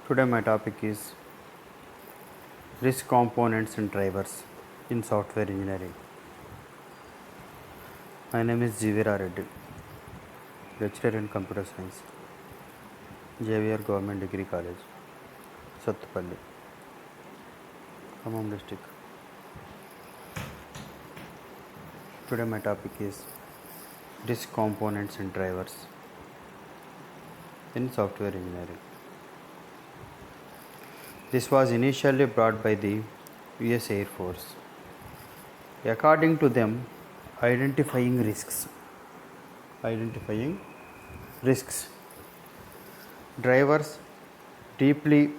Today my topic is risk components and drivers in software engineering. My name is Jivira Reddy, lecturer in computer science, JVR Government Degree College, Sattupalli, Khammam district. Today my topic is risk components and drivers in software engineering. This was initially brought by the US Air Force. According to them, identifying risks. Drivers deeply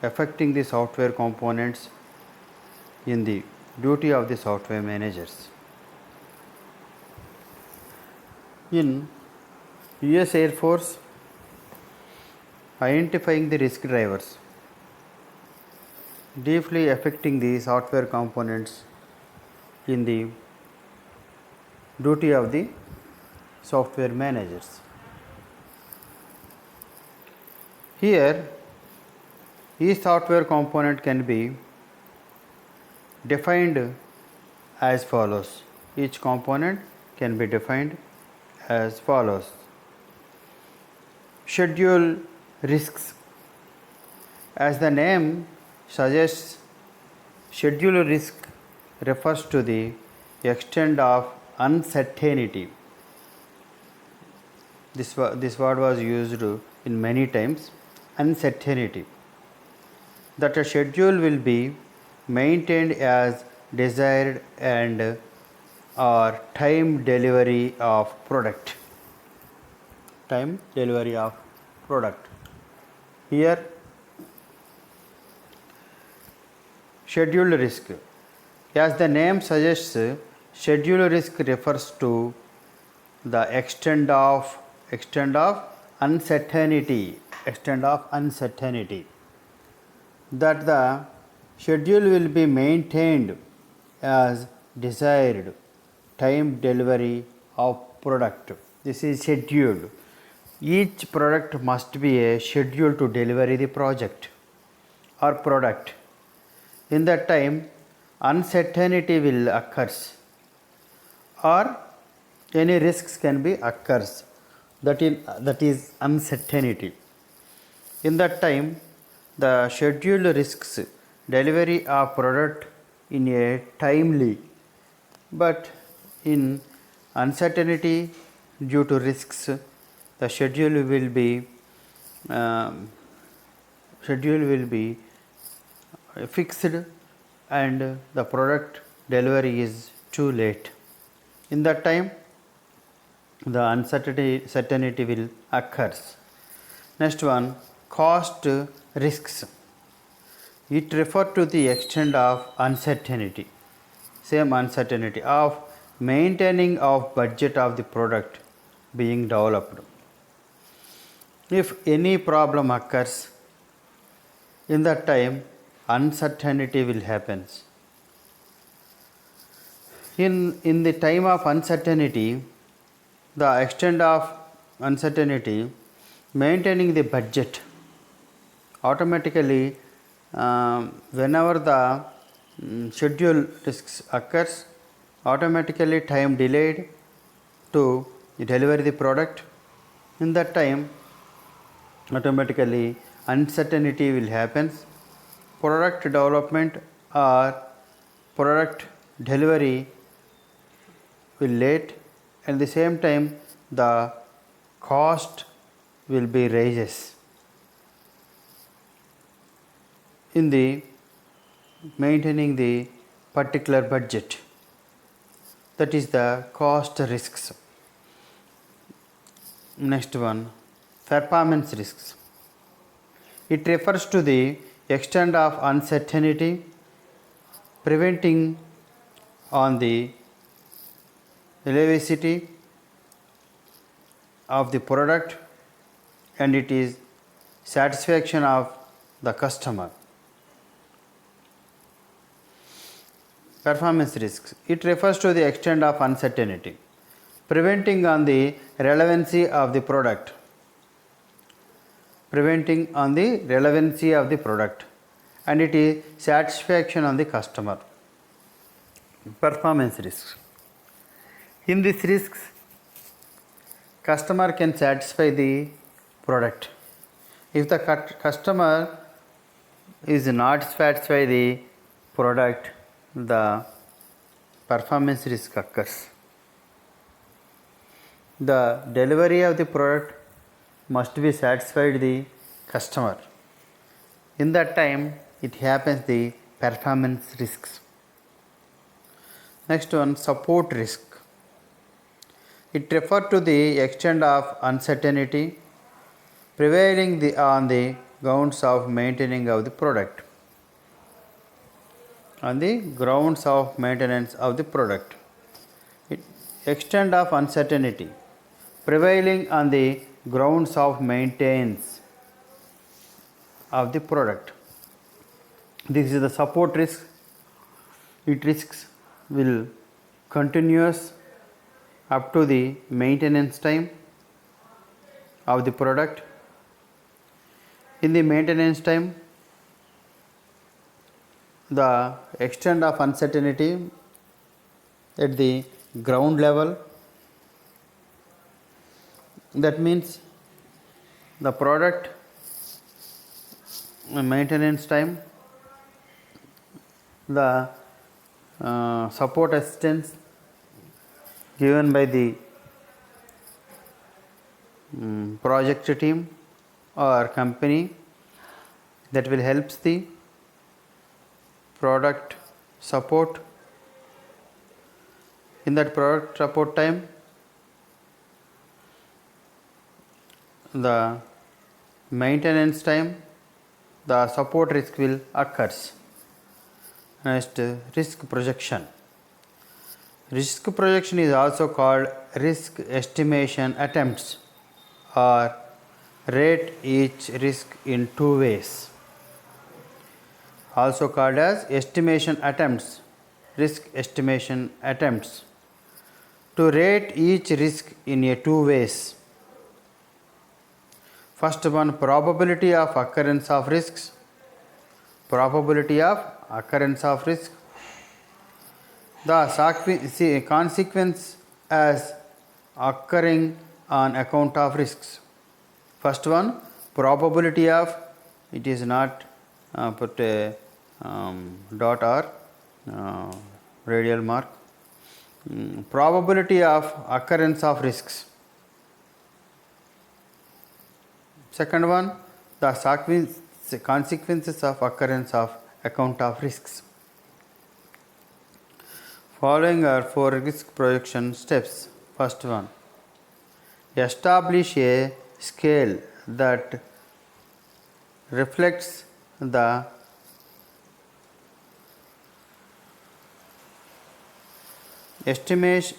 affecting the software components in the duty of the software managers. In US Air Force, identifying the risk drivers deeply affecting the software components in the duty of the software managers. Here, each software component can be defined as follows. Each component can be defined as follows. Schedule risks. As the name suggests, schedule risk refers to the extent of uncertainty. This word was used in many times. Uncertainty. That a schedule will be maintained as desired and or time delivery of product. Here, schedule risk. As the name suggests, schedule risk refers to the extent of uncertainty. That the schedule will be maintained as desired time delivery of product. This is scheduled. Each product must be a schedule to deliver the project or product. In that time, uncertainty will occurs or any risks can be occurs. That is uncertainty. In that time, the scheduled risks delivery of product in a timely, but in uncertainty due to risks, the schedule will be fixed and the product delivery is too late. In that time, the uncertainty will occurs. Next one, cost risks. It refers to the extent of uncertainty, of maintaining of budget of the product being developed. If any problem occurs, in that time uncertainty will happen. In the time of uncertainty, the extent of uncertainty, maintaining the budget, automatically whenever the schedule risks occurs, automatically time delayed to deliver the product. In that time, automatically uncertainty will happen. Product development or product delivery will late. At the same time, the cost will be raises in the maintaining the particular budget. That is the cost risks. Next one, performance risks. It refers to the extent of uncertainty preventing on the reliability of the product and it is satisfaction of the customer. Performance risks. It refers to the extent of uncertainty preventing on the relevancy of the product preventing on the relevancy of the product, and it is satisfaction on the customer. Performance risks. In these risks, customer can satisfy the product. If the customer is not satisfy the product, the performance risk occurs. The delivery of the product must be satisfied the customer. In that time, it happens the performance risks. Next one, support risk. It refers to the extent of uncertainty prevailing on the grounds of maintaining of the product. On the grounds of maintenance of the product. Extent of uncertainty prevailing on the grounds of maintenance of the product. This is the support risk. It risks will continuous up to the maintenance time of the product. In the maintenance time, the extent of uncertainty at the ground level, that means the product maintenance time, the support assistance given by the project team or company that will helps the product support. In that product support time, the maintenance time, the support risk will occurs. Next, risk projection. Risk projection is also called risk estimation attempts or rate each risk in two ways. Also called as estimation attempts, risk estimation attempts. To rate each risk in a two ways. First one, probability of occurrence of risks. Probability of occurrence of risk. The consequence as occurring on account of risks. First one, probability of, it is not put a dot or radial mark. Probability of occurrence of risks. Second one, the consequences of occurrence of account of risks. Following are four risk projection steps. First one, establish a scale that reflects the establish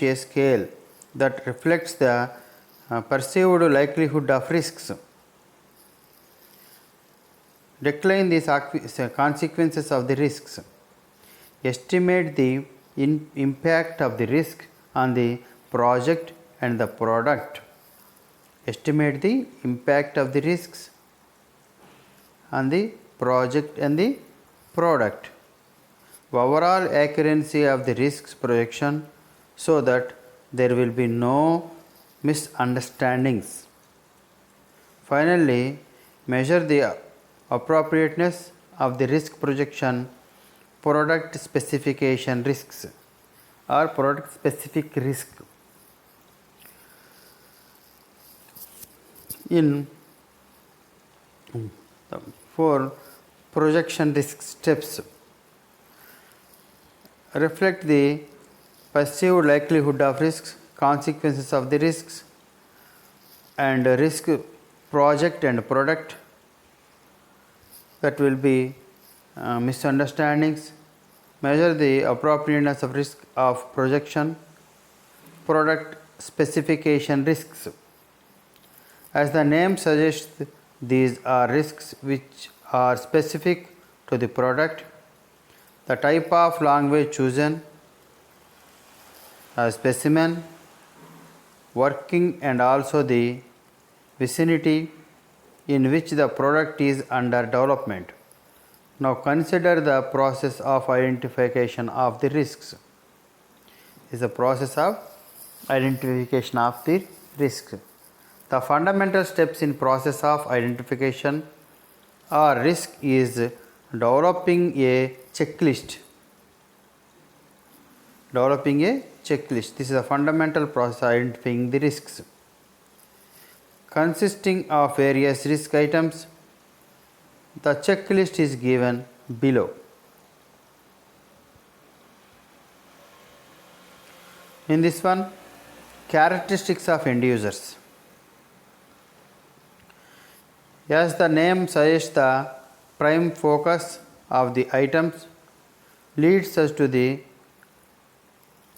a scale that reflects the perceived likelihood of risks. Decline the consequences of the risks. Estimate the impact of the risk on the project and the product. Estimate the impact of the risks on the project and the product. Overall accuracy of the risks projection so that there will be no misunderstandings. Finally, measure the appropriateness of the risk projection product specification risks or product specific risk. In for projection risk steps, reflect the perceived likelihood of risks, consequences of the risks, and risk project and product. That will be misunderstandings. Measure the appropriateness of risk of projection, product specification risks. As the name suggests, these are risks which are specific to the product, the type of language chosen, a specimen, working, and also the vicinity in which the product is under development. Now consider the process of identification of the risks. Is the process of identification of the risks. The fundamental steps in process of identification or risk is developing a checklist. Developing a checklist. This is a fundamental process of identifying the risks, consisting of various risk items. The checklist is given below. In this one, characteristics of end users. As the name suggests, the prime focus of the items leads us to the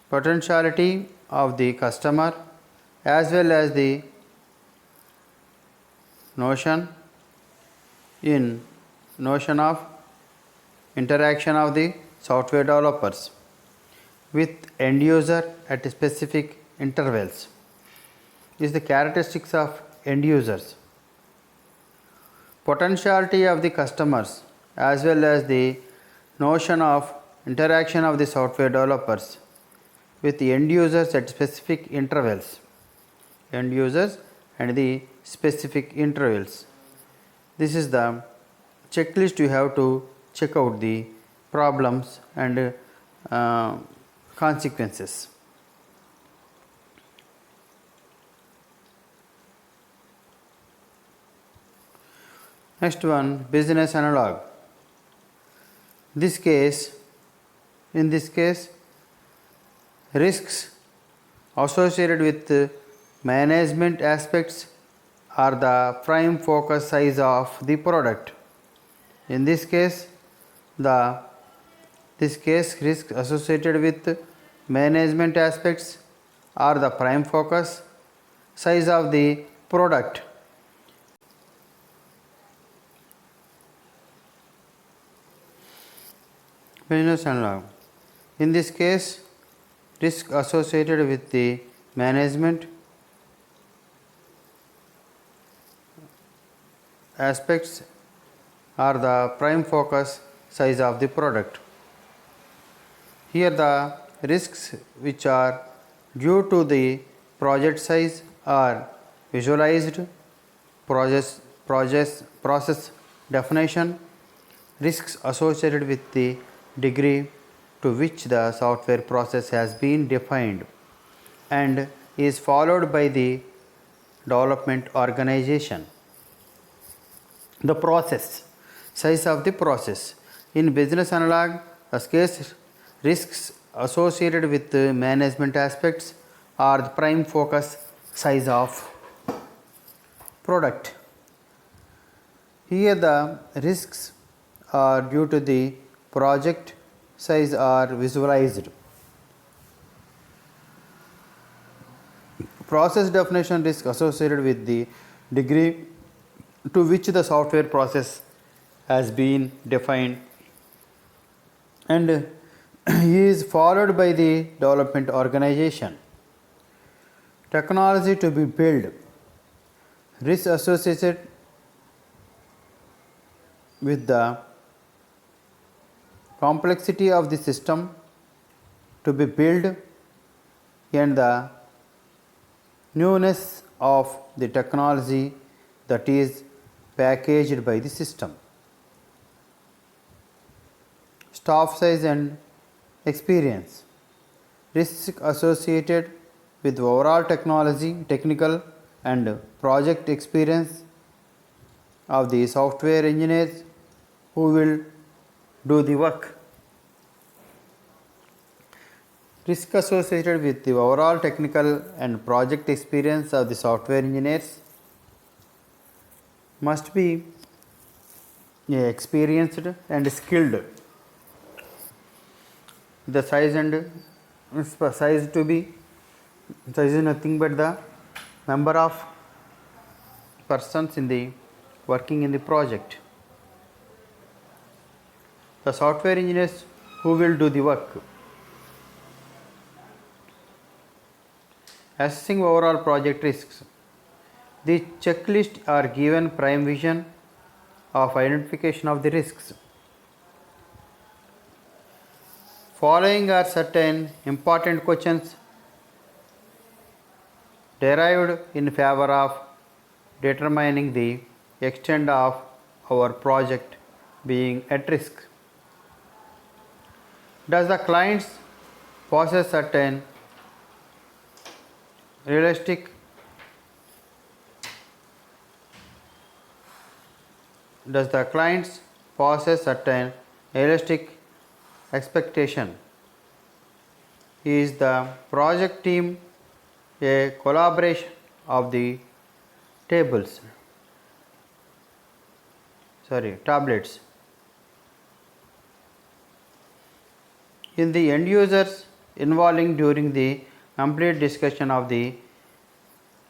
potentiality of the customer as well as the notion of interaction of the software developers with end user at specific intervals. This is the characteristics of end users. Potentiality of the customers as well as the notion of interaction of the software developers with the end users at specific intervals. End users and the specific intervals. This is the checklist. You have to check out the problems and consequences. Next one, business analog. In this case, risks associated with management aspects are the prime focus size of the product. In this case, risks associated with management aspects are the prime focus size of the product. Business analog. In this case, risk associated with the management aspects are the prime focus size of the product. Here the risks which are due to the project size are visualized, process definition, risks associated with the degree to which the software process has been defined and is followed by the development organization. The process, size of the process. In business analog, the case risks associated with the management aspects are the prime focus size of product. Here the risks are due to the project size are visualized. Process definition, risk associated with the degree to which the software process has been defined and is followed by the development organization. Technology to be built, risk associated with the complexity of the system to be built and the newness of the technology that is packaged by the system. Staff size and experience, risk associated with overall technical and project experience of the software engineers who will do the work. Risk associated with the overall technical and project experience of the software engineers must be experienced and skilled. The size is nothing but the number of persons in the working in the project. The software engineers who will do the work. Assessing overall project risks. The checklist are given prime vision of identification of the risks. Following are certain important questions derived in favor of determining the extent of our project being at risk. Does the client possess certain realistic expectation? Is the project team a collaboration of the tablets? In the end users involving during the complete discussion of the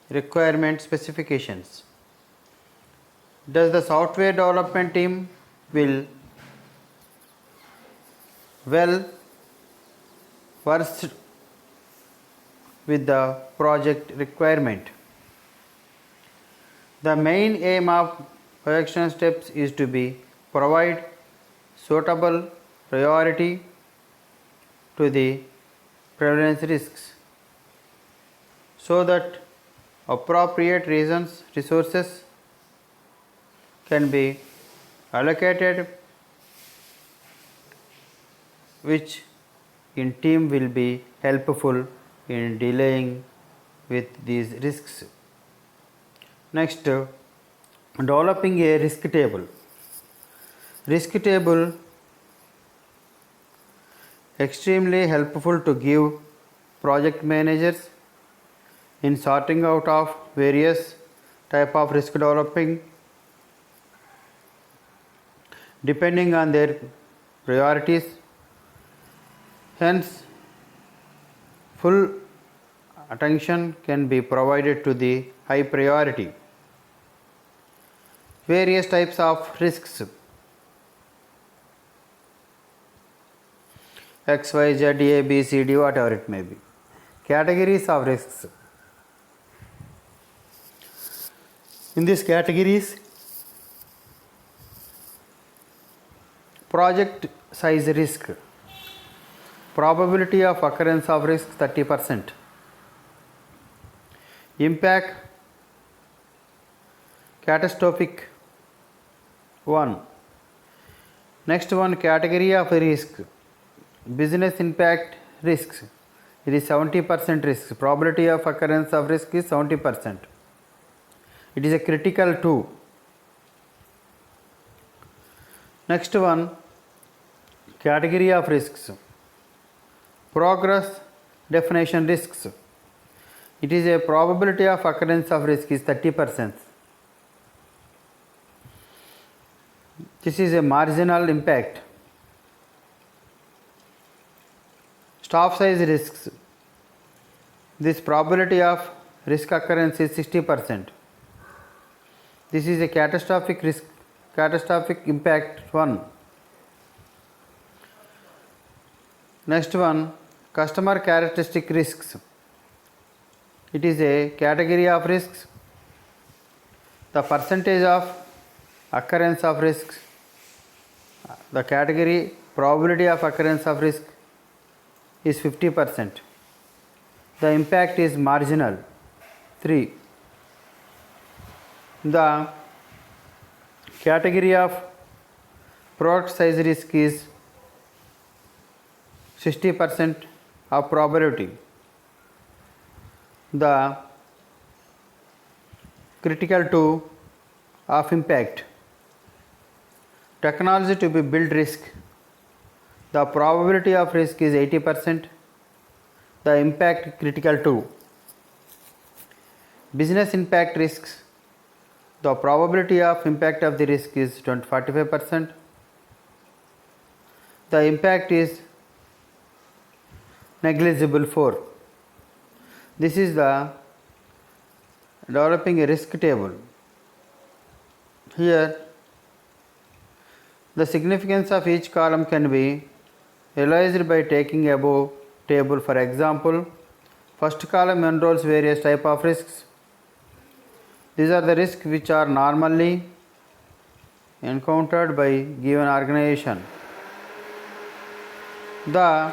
requirement specifications. Does the software development team will well versed with the project requirement? The main aim of projection steps is to be provide suitable priority to the prevalence risks so that appropriate resources can be allocated, which in team will be helpful in dealing with these risks. Next, developing a risk table. Risk table extremely helpful to give project managers in sorting out of various type of risk developing depending on their priorities. Hence, full attention can be provided to the high priority. Various types of risks: X, Y, Z, A, B, C, D, whatever it may be. Categories of risks. In these categories, project size risk, probability of occurrence of risk 30%. Impact catastrophic 1. Next one, category of risk, business impact risks. It is 70% risk. Probability of occurrence of risk is 70%. It is a critical 2. Next one, category of risks, progress definition risks. It is a probability of occurrence of risk is 30%. This is a marginal impact. Staff size risks. This probability of risk occurrence is 60%. This is a catastrophic risk, catastrophic impact 1. Next one, customer characteristic risks. It is a category of risks. The percentage of occurrence of risks, the category probability of occurrence of risk is 50%. The impact is marginal 3. The category of product size risk is 60% of probability. The critical 2 of impact, technology to be built risk. The probability of risk is 80%. The impact critical 2. Business impact risks. The probability of impact of the risk is 45%. The impact is negligible 4. This is the developing a risk table. Here, the significance of each column can be realized by taking above table. For example, first column enrolls various type of risks. These are the risks which are normally encountered by given organization. The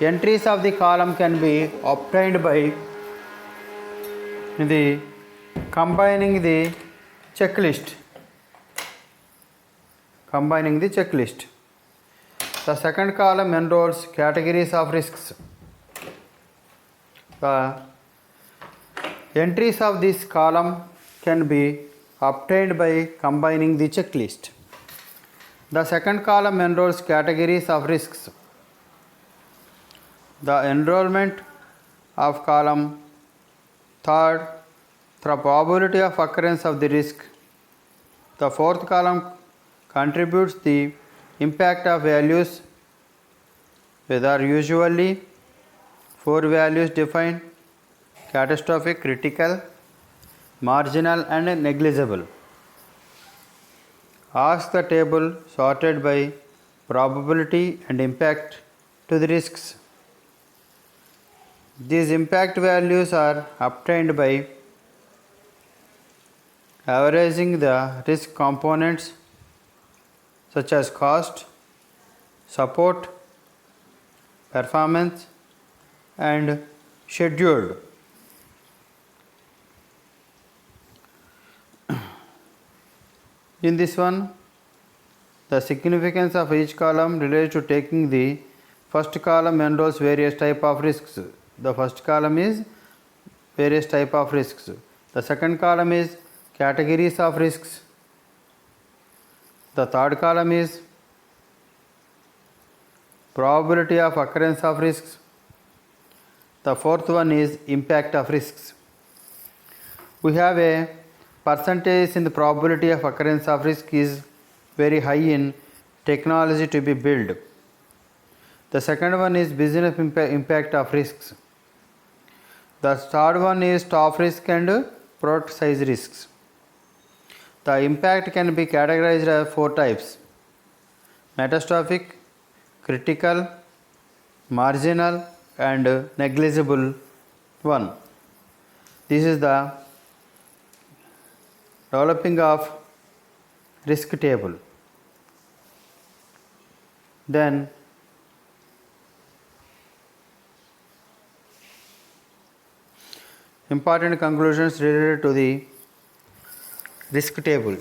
entries of the column can be obtained by the combining the checklist. The second column enrolls categories of risks. The entries of this column can be obtained by combining the checklist. The second column enrolls categories of risks. The enrollment of column third, the probability of occurrence of the risk. The fourth column contributes the impact of values, whether usually 4 values defined: catastrophic, critical, marginal and negligible. Ask the table sorted by probability and impact to the risks. These impact values are obtained by averaging the risk components such as cost, support, performance and scheduled. In this one, the significance of each column relates to taking the first column enrolls various type of risks. The first column is various type of risks. The second column is categories of risks. The third column is probability of occurrence of risks. The fourth one is impact of risks. We have a percentage in the probability of occurrence of risk is very high in technology to be built. The second one is business impact of risks. The third one is staff risk and product size risks. The impact can be categorized as 4 types: catastrophic, critical, marginal and negligible one. This is the developing of risk table. Then important conclusions related to the risk table.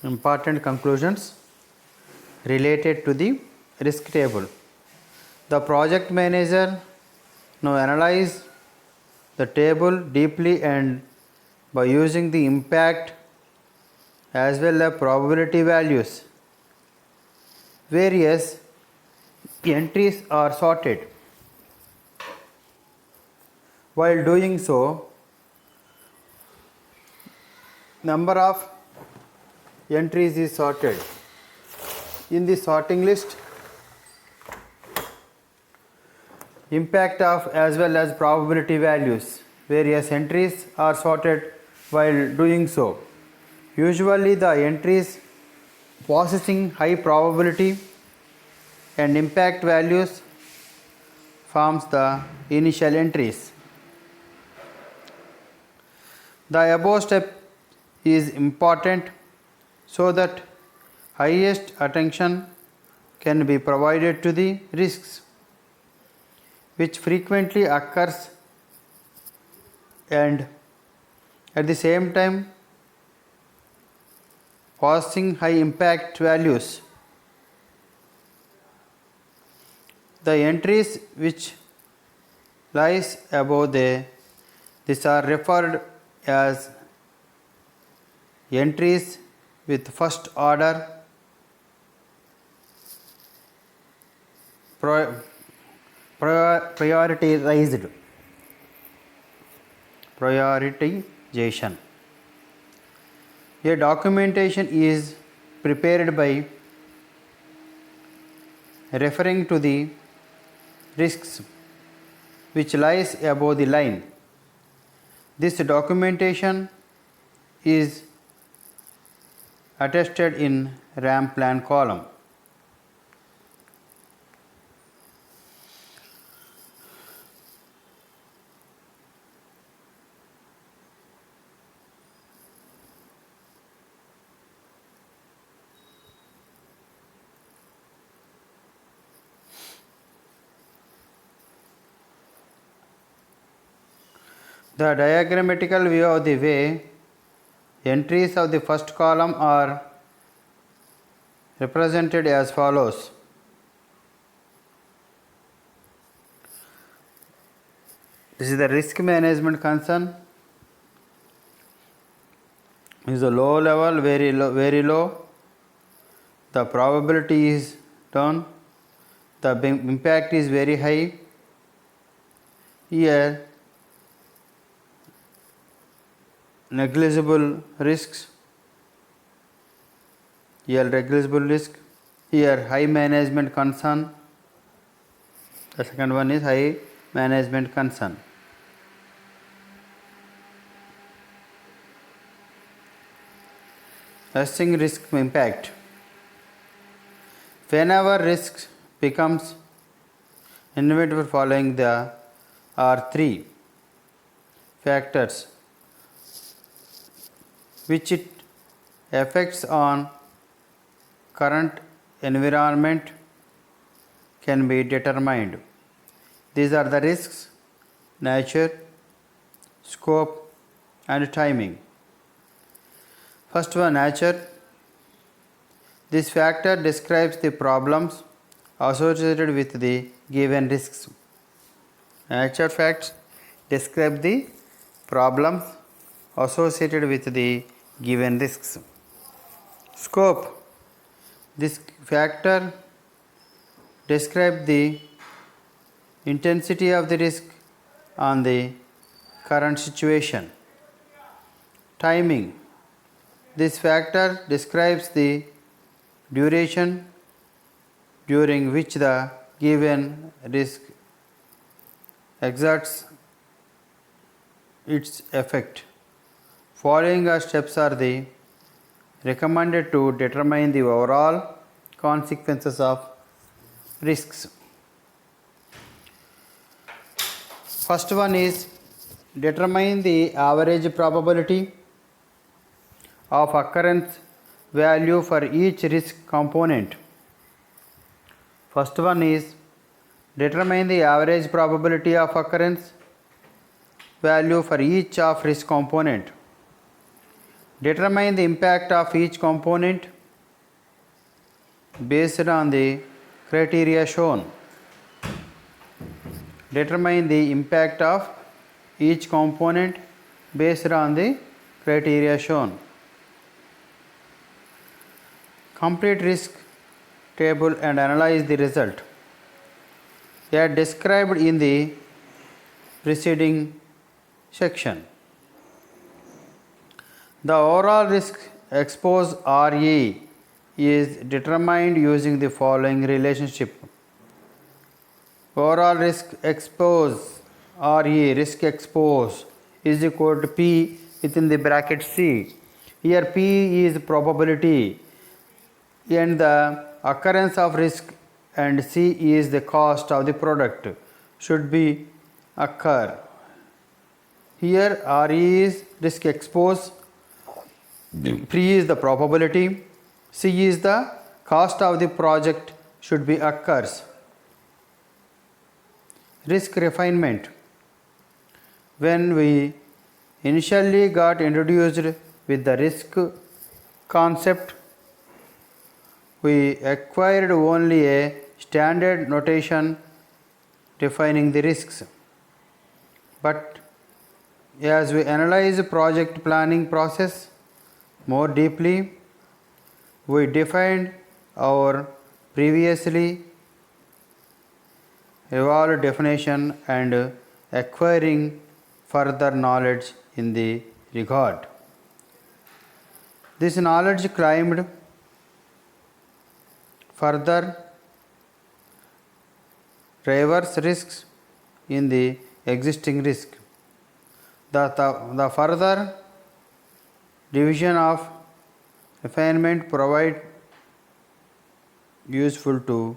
Important conclusions related to the risk table. The project manager now analyze the table deeply and by using the impact as well as probability values. Various entries are sorted. While doing so, number of entries is sorted. In the sorting list, impact of as well as probability values. Various entries are sorted while doing so. Usually the entries possessing high probability and impact values forms the initial entries. The above step is important so that highest attention can be provided to the risks which frequently occurs and at the same time possessing high impact values. The entries which lies above these are referred as entries with first order prioritization. A documentation is prepared by referring to the risks which lies above the line. This documentation is attested in RAM plan column. The diagrammatical view of the way entries of the first column are represented as follows. This is the risk management concern. Is a low level, very low, very low. The probability is down. The impact is very high. Here, negligible risks. Here, negligible risk. Here, high management concern. The second one is high management concern. Assessing risk impact. Whenever risk becomes inevitable, following the are three factors which it affects on current environment can be determined. These are the risks, nature, scope and timing. First one, nature. This factor describes the problems associated with the given risks. Nature facts describe the problems associated with the given risks. Scope. This factor describes the intensity of the risk on the current situation. Timing. This factor describes the duration during which the given risk exerts its effect. Following steps are the recommended to determine the overall consequences of risks. First one is determine the average probability of occurrence value for each risk component. First one is determine the average probability of occurrence value for each of risk component. Determine the impact of each component based on the criteria shown. Determine the impact of each component based on the criteria shown. Complete risk table and analyze the result. They are described in the preceding section. The overall risk exposed RE is determined using the following relationship. Overall risk exposed RE, risk exposed, is equal to P within the bracket C. Here P is probability and the occurrence of risk, and C is the cost of the product should be occur. Here RE is risk exposed, P is the probability, C is the cost of the project should be occurs. Risk refinement. When we initially got introduced with the risk concept, we acquired only a standard notation defining the risks. But as we analyze the project planning process more deeply, we defined our previously evolved definition and acquiring further knowledge in the regard. This knowledge climbed further reverse risks in the existing risk. The further division of refinement provide useful to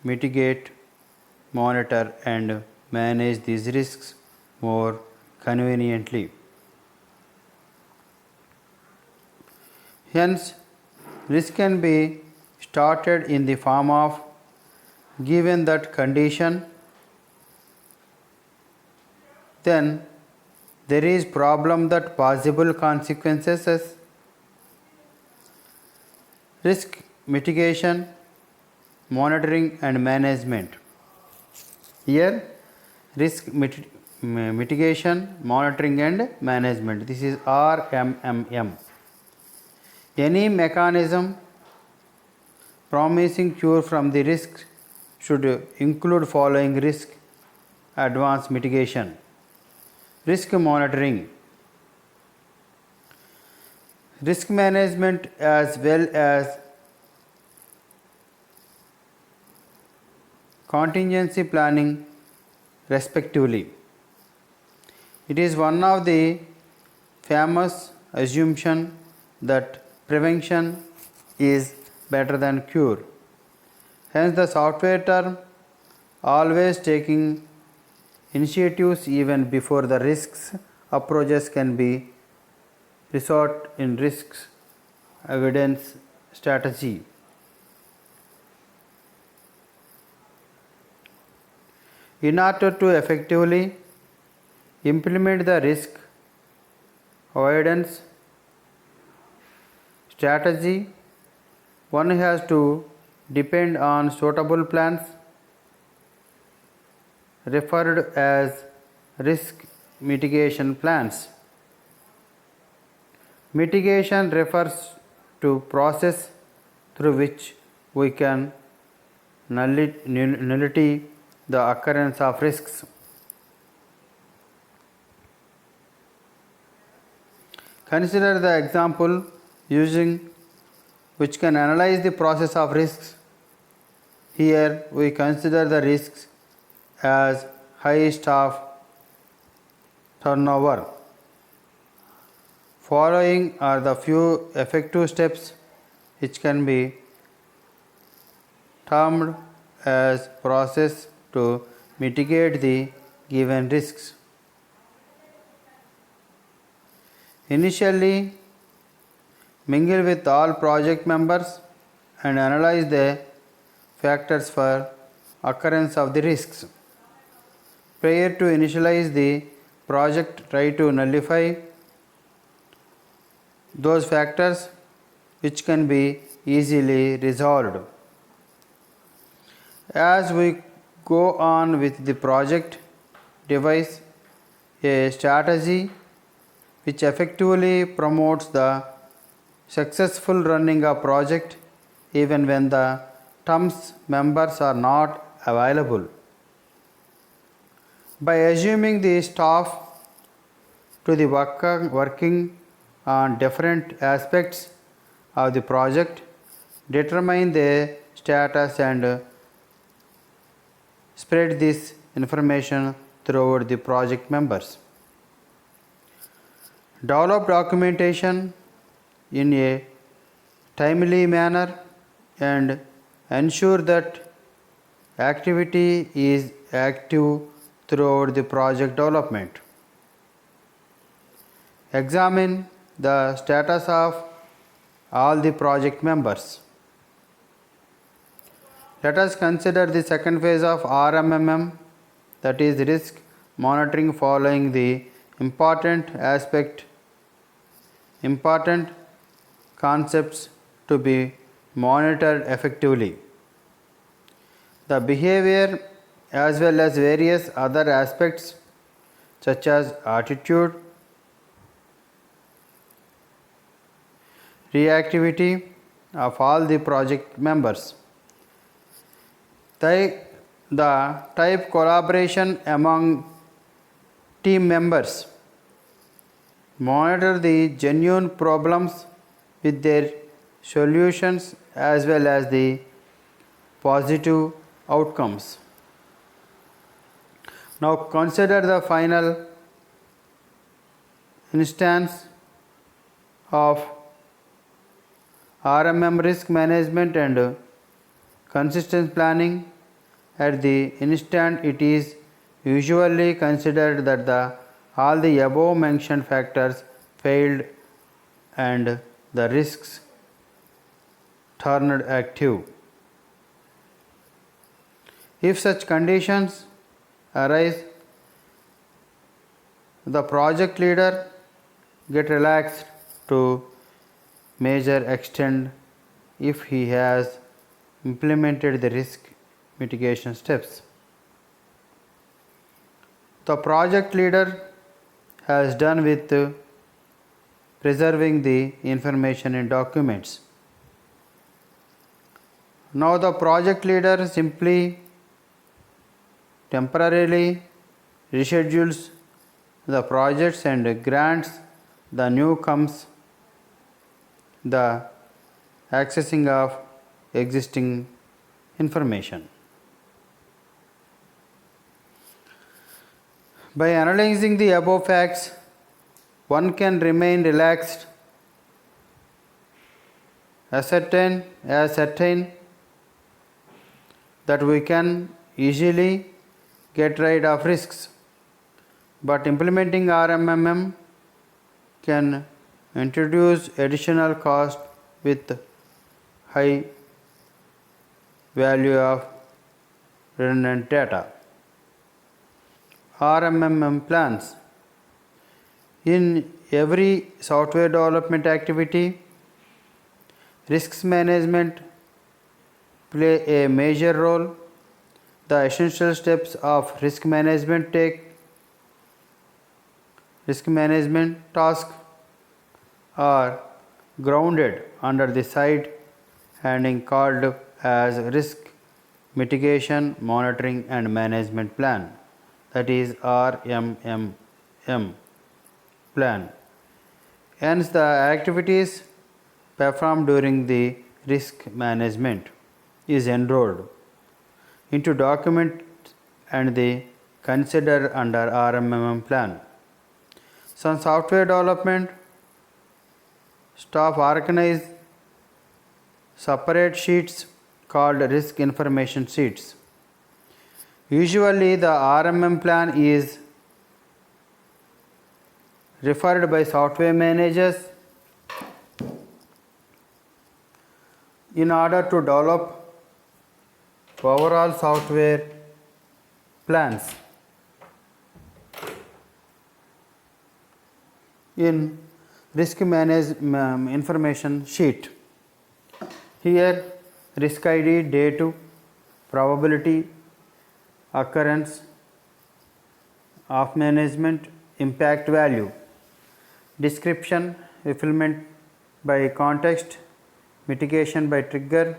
mitigate, monitor and manage these risks more conveniently. Hence, risk can be started in the form of given that condition then there is problem that possible consequences as risk mitigation, monitoring and management. Here mitigation, monitoring and management. This is RMMM. Any mechanism promising cure from the risk should include following: risk advance mitigation, risk monitoring, risk management as well as contingency planning respectively. It is one of the famous assumption that prevention is better than cure. Hence the software term always taking initiatives even before the risks approaches can be resort in risks evidence strategy. In order to effectively implement the risk avoidance strategy, one has to depend on suitable plans referred as risk mitigation plans. Mitigation refers to process through which we can nullity the occurrence of risks. Consider the example using which can analyze the process of risks. Here we consider the risks as high staff turnover. Following are the few effective steps which can be termed as process to mitigate the given risks. Initially, mingle with all project members and analyze the factors for occurrence of the risks. Prior to initialize the project, try to nullify those factors which can be easily resolved. As we go on with the project, devise a strategy which effectively promotes the successful running of project even when the terms members are not available. By assuming the staff to the working on different aspects of the project, determine their status and spread this information throughout the project members. Develop documentation in a timely manner and ensure that activity is active throughout the project development. Examine the status of all the project members. Let us consider the second phase of RMMM, that is risk monitoring, following the important concepts to be monitored effectively. The behavior as well as various other aspects such as attitude, reactivity of all the project members. The type collaboration among team members. Monitor the genuine problems with their solutions as well as the positive outcomes. Now consider the final instance of RMM, risk management and consistent planning. At the instant it is usually considered that all the above mentioned factors failed and the risks turned active. If such conditions arise, The project leader get relaxed to major extent if he has implemented the risk mitigation steps. The project leader has done with preserving the information in documents. Now the project leader simply temporarily reschedules the projects and grants the newcomers the accessing of existing information. By analyzing the above facts, one can remain relaxed, certain that we can easily get rid of risks, but implementing RMMM can introduce additional cost with high value of redundant data. RMMM plans. In every software development activity, risks management play a major role. The essential steps of risk management task are grounded under the side heading called as risk mitigation monitoring and management plan, that is RMMM plan. Hence the activities performed during the risk management is enrolled into document and the considered under RMMM plan. Some software development staff organize separate sheets called risk information sheets. Usually the RMM plan is referred by software managers in order to develop overall software plans. In risk information sheet, here risk ID, date, probability, occurrence of management, impact value, description, fulfillment by context, mitigation by trigger,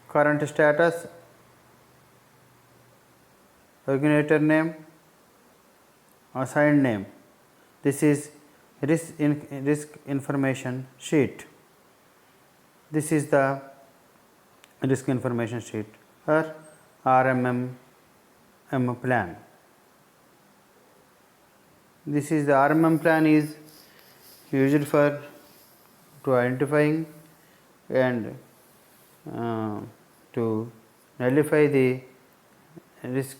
current status, originator name, assigned name. This is risk information sheet. This is the risk information sheet or RMMM plan. This is the RMM plan is used for to identifying and to nullify the risk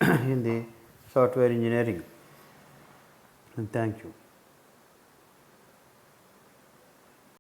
in the software engineering. And thank you.